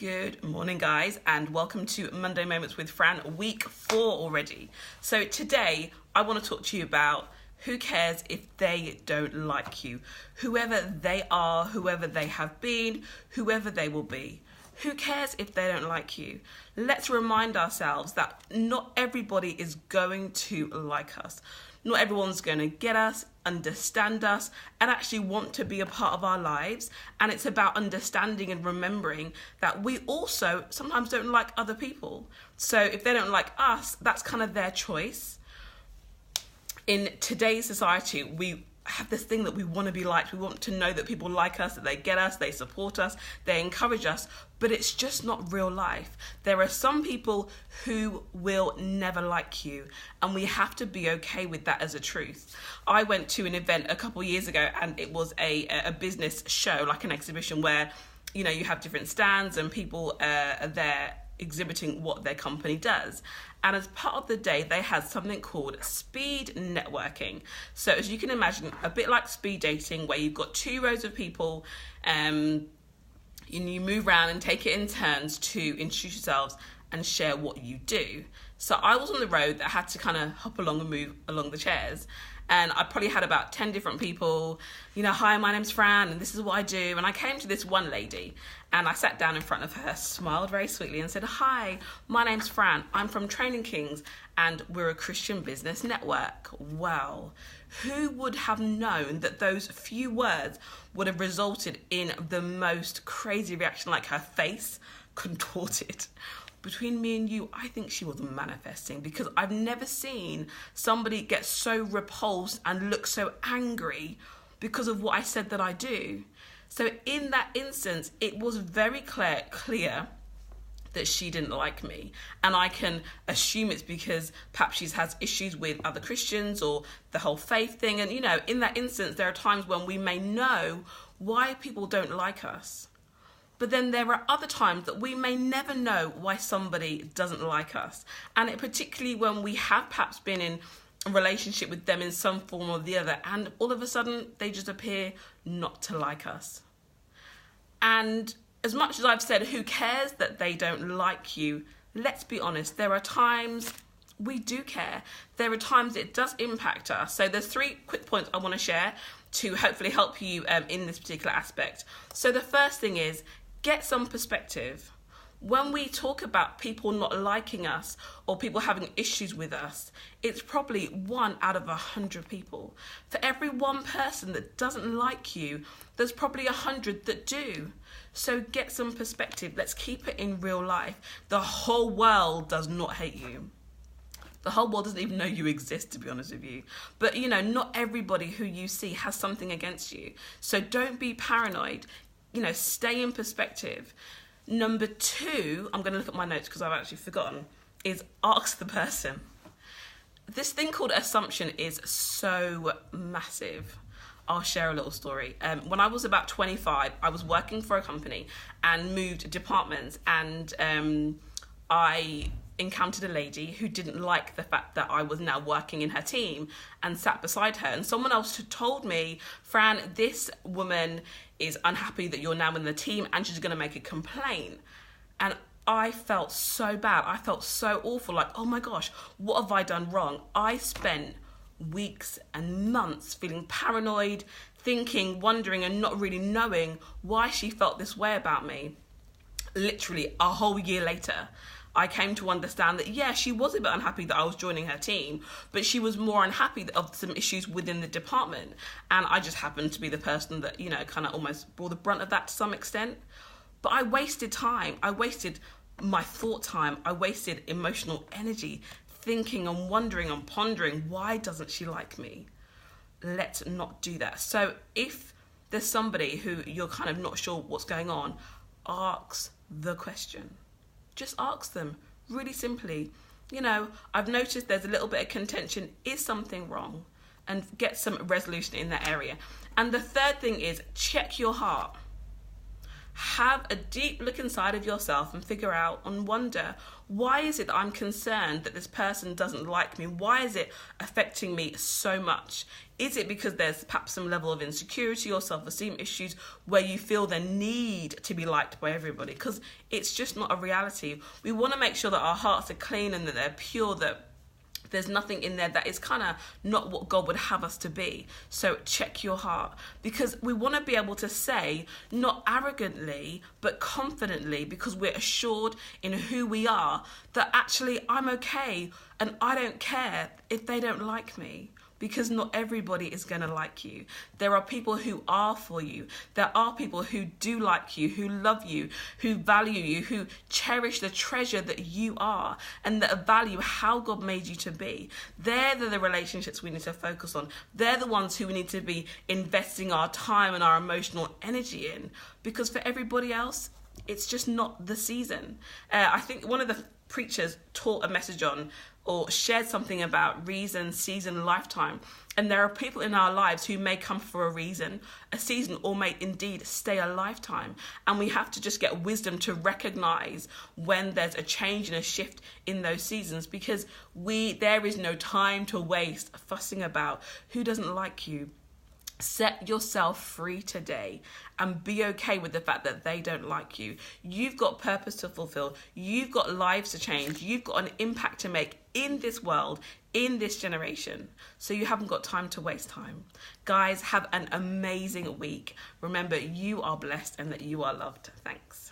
Good morning, guys, and welcome to Monday Moments with Fran, week 4 already. So today, I want to talk to you about who cares if they don't like you. Whoever they are, whoever they have been, whoever they will be. Who cares if they don't like you? Let's remind ourselves that not everybody is going to like us. Not everyone's going to get us, understand us, and actually want to be a part of our lives. And it's about understanding and remembering that we also sometimes don't like other people. So if they don't like us, that's kind of their choice. In today's society, we have this thing that we want to be liked. We want to know that people like us, that they get us, they support us, they encourage us, but it's just not real life. There are some people who will never like you, and we have to be okay with that as a truth. I went to an event a couple of years ago, and it was a business show, like an exhibition where, you know, you have different stands and people are there exhibiting what their company does. And as part of the day, they had something called speed networking. So as you can imagine, a bit like speed dating, where you've got 2 rows of people, and you move around and take it in turns to introduce yourselves and share what you do. So I was on the road that had to kind of hop along and move along the chairs. And I probably had about 10 different people, hi, my name's Fran, and this is what I do. And I came to this one lady, and I sat down in front of her, smiled very sweetly and said, hi, my name's Fran. I'm from Training Kings, and we're a Christian business network. Well, who would have known that those few words would have resulted in the most crazy reaction, like her face contorted? Between me and you, I think she was manifesting, because I've never seen somebody get so repulsed and look so angry because of what I said that I do. So in that instance, it was very clear that she didn't like me. And I can assume it's because perhaps she has issues with other Christians or the whole faith thing. And, in that instance, there are times when we may know why people don't like us. But then there are other times that we may never know why somebody doesn't like us. And it particularly when we have perhaps been in a relationship with them in some form or the other, and all of a sudden they just appear not to like us. And as much as I've said, who cares that they don't like you, let's be honest, there are times we do care. There are times it does impact us. So there's 3 quick points I want to share to hopefully help you in this particular aspect. So the first thing is, get some perspective. When we talk about people not liking us or people having issues with us, it's probably 1 out of 100 people. For every 1 person that doesn't like you, there's probably 100 that do. So get some perspective. Let's keep it in real life. The whole world does not hate you. The whole world doesn't even know you exist, to be honest with you. But, not everybody who you see has something against you. So don't be paranoid. Stay in perspective. Number 2, I'm going to look at my notes because I've actually forgotten, is ask the person. This thing called assumption is so massive. I'll share a little story. When I was about 25, I was working for a company and moved departments, and I encountered a lady who didn't like the fact that I was now working in her team and sat beside her. And someone else told me, Fran, this woman is unhappy that you're now in the team and she's going to make a complaint. And I felt so bad. I felt so awful. Like, oh my gosh, what have I done wrong? I spent weeks and months feeling paranoid, thinking, wondering, and not really knowing why she felt this way about me. Literally a whole year later, I came to understand that, yeah, she was a bit unhappy that I was joining her team, but she was more unhappy of some issues within the department. And I just happened to be the person that, kind of almost bore the brunt of that to some extent. But I wasted time. I wasted my thought time. I wasted emotional energy thinking and wondering and pondering, why doesn't she like me? Let's not do that. So if there's somebody who you're kind of not sure what's going on, ask the question. Just ask them, really simply. I've noticed there's a little bit of contention. Is something wrong? And get some resolution in that area. And the third thing is, check your heart. have a deep look inside of yourself and figure out and wonder, why is it that I'm concerned that this person doesn't like me? Why is it affecting me so much? Is it because there's perhaps some level of insecurity or self-esteem issues where you feel the need to be liked by everybody? Because it's just not a reality. We want to make sure that our hearts are clean and that they're pure, that there's nothing in there that is kind of not what God would have us to be. So check your heart, because we want to be able to say, not arrogantly, but confidently, because we're assured in who we are, that actually I'm okay and I don't care if they don't like me. Because not everybody is going to like you. There are people who are for you. There are people who do like you, who love you, who value you, who cherish the treasure that you are and that value how God made you to be. They're the relationships we need to focus on. They're the ones who we need to be investing our time and our emotional energy in. Because for everybody else, it's just not the season. I think one of the preachers taught a message on or shared something about reason, season, lifetime. And there are people in our lives who may come for a reason, a season, or may indeed stay a lifetime. And we have to just get wisdom to recognize when there's a change and a shift in those seasons, because there is no time to waste fussing about who doesn't like you. Set yourself free today and be okay with the fact that they don't like you. You've got purpose to fulfill. You've got lives to change. You've got an impact to make in this world, in this generation. So you haven't got time to waste time. Guys, have an amazing week. Remember, you are blessed and that you are loved. Thanks.